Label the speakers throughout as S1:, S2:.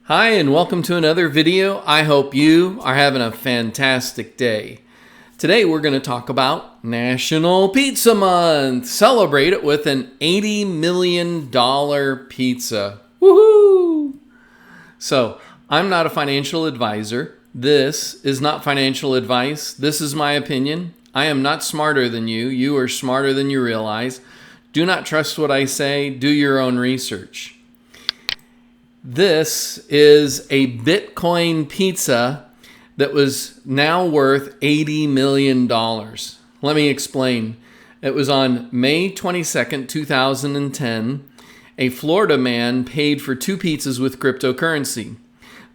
S1: Hi, and welcome to another video. I hope you are having a fantastic day. Today we're going to talk about National Pizza Month. Celebrate it with an $80 million pizza. Woohoo! So, I'm not a financial advisor. This is not financial advice. This is my opinion. I am not smarter than you. You are smarter than you realize. Do not trust what I say. Do your own research. This is a Bitcoin pizza that was now worth $80 million. Let me explain. It was on May 22nd, 2010. A Florida man paid for 2 pizzas with cryptocurrency.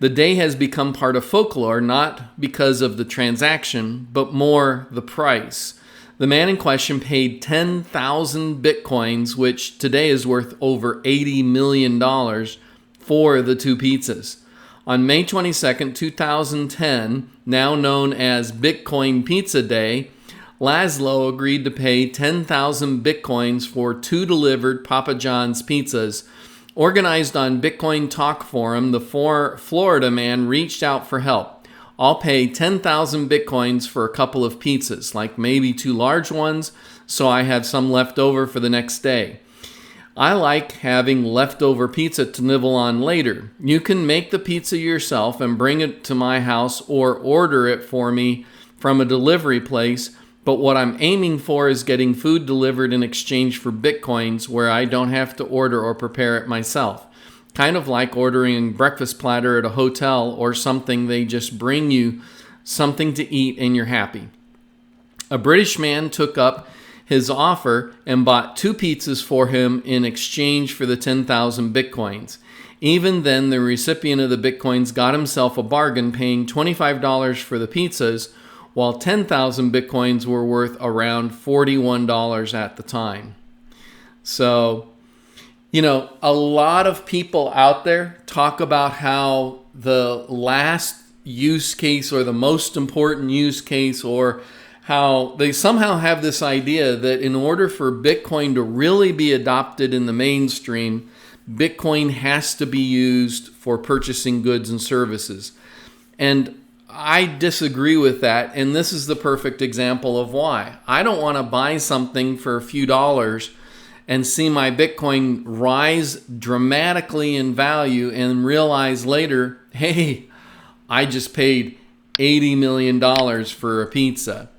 S1: The day has become part of folklore, not because of the transaction, but more the price. The man in question paid 10,000 Bitcoins, which today is worth over $80 million, for the 2 pizzas. On May 22nd, 2010, now known as Bitcoin Pizza Day, Laszlo agreed to pay 10,000 Bitcoins for 2 delivered Papa John's pizzas. Organized on Bitcoin Talk Forum, the Florida man reached out for help. I'll pay 10,000 Bitcoins for a couple of pizzas, like maybe 2 large ones, so I have some left over for the next day. I like having leftover pizza to nibble on later. You can make the pizza yourself and bring it to my house or order it for me from a delivery place, but what I'm aiming for is getting food delivered in exchange for Bitcoins where I don't have to order or prepare it myself. Kind of like ordering a breakfast platter at a hotel or something. They just bring you something to eat and you're happy. A British man took up his offer and bought 2 pizzas for him in exchange for the 10,000 Bitcoins. Even then, the recipient of the Bitcoins got himself a bargain, paying $25 for the pizzas, while 10,000 Bitcoins were worth around $41 at the time. So, a lot of people out there talk about how the last use case or the most important use case, or how they somehow have this idea that in order for Bitcoin to really be adopted in the mainstream, Bitcoin has to be used for purchasing goods and services. And I disagree with that, and this is the perfect example of why. I don't want to buy something for a few dollars and see my Bitcoin rise dramatically in value and realize later, hey, I just paid $80 million for a pizza.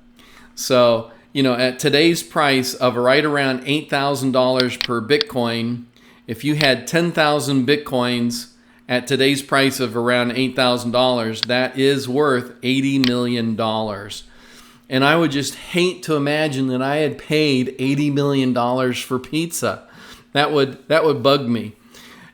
S1: So, at today's price of right around $8,000 per Bitcoin, if you had 10,000 Bitcoins at today's price of around $8,000, that is worth $80 million. And I would just hate to imagine that I had paid $80 million for pizza. That would bug me.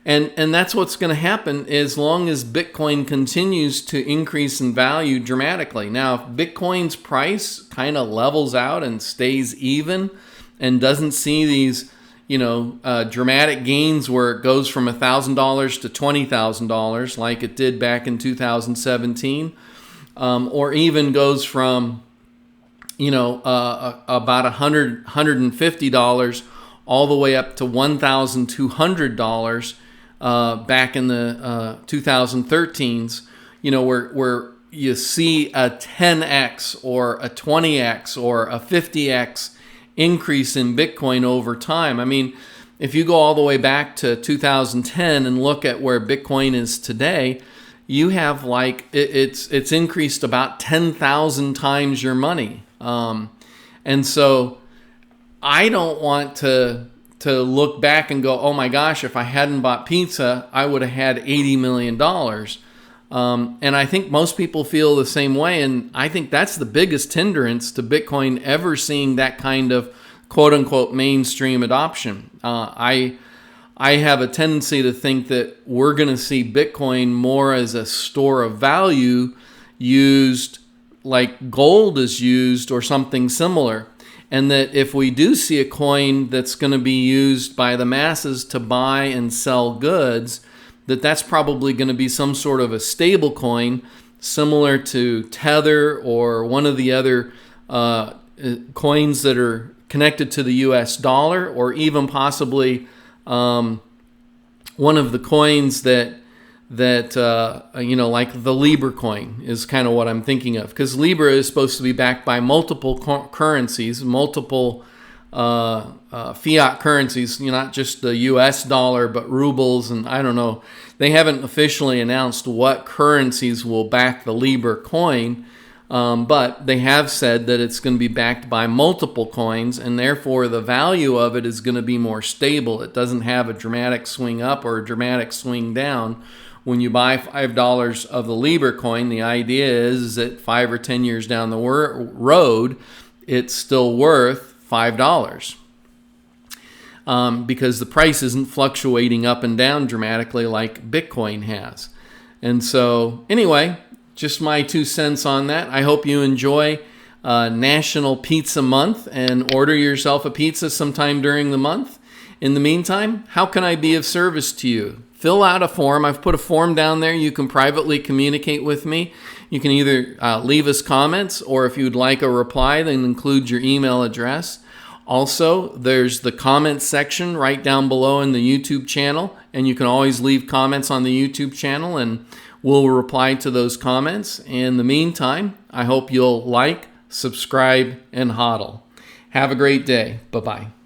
S1: And that's what's going to happen as long as Bitcoin continues to increase in value dramatically. Now, if Bitcoin's price kind of levels out and stays even and doesn't see these, dramatic gains where it goes from $1,000 to $20,000 like it did back in 2017, or even goes from, about $150 all the way up to $1,200 back in the 2013s, where you see a 10x or a 20x or a 50x increase in Bitcoin over time. I mean, if you go all the way back to 2010 and look at where Bitcoin is today, you have it's increased about 10,000 times your money. And so I don't want to look back and go, oh my gosh, if I hadn't bought pizza, I would have had $80 million. And I think most people feel the same way. And I think that's the biggest hindrance to Bitcoin ever seeing that kind of quote unquote mainstream adoption. I have a tendency to think that we're going to see Bitcoin more as a store of value used like gold is used or something similar. And that if we do see a coin that's going to be used by the masses to buy and sell goods, that's probably going to be some sort of a stable coin similar to Tether or one of the other coins that are connected to the US dollar, or even possibly one of the coins that that, like the Libra coin is kind of what I'm thinking of. Because Libra is supposed to be backed by multiple currencies, multiple fiat currencies, not just the US dollar, but rubles, and I don't know. They haven't officially announced what currencies will back the Libra coin, but they have said that it's going to be backed by multiple coins, and therefore the value of it is going to be more stable. It doesn't have a dramatic swing up or a dramatic swing down. When you buy $5 of the Libra coin, the idea is that 5 or 10 years down the road, it's still worth $5 because the price isn't fluctuating up and down dramatically like Bitcoin has. And so anyway, just my 2 cents on that. I hope you enjoy National Pizza Month and order yourself a pizza sometime during the month. In the meantime, how can I be of service to you? Fill out a form. I've put a form down there. You can privately communicate with me. You can either leave us comments, or if you'd like a reply, then include your email address. Also, there's the comments section right down below in the YouTube channel, and you can always leave comments on the YouTube channel, and we'll reply to those comments. In the meantime, I hope you'll like, subscribe, and hodl. Have a great day. Bye-bye.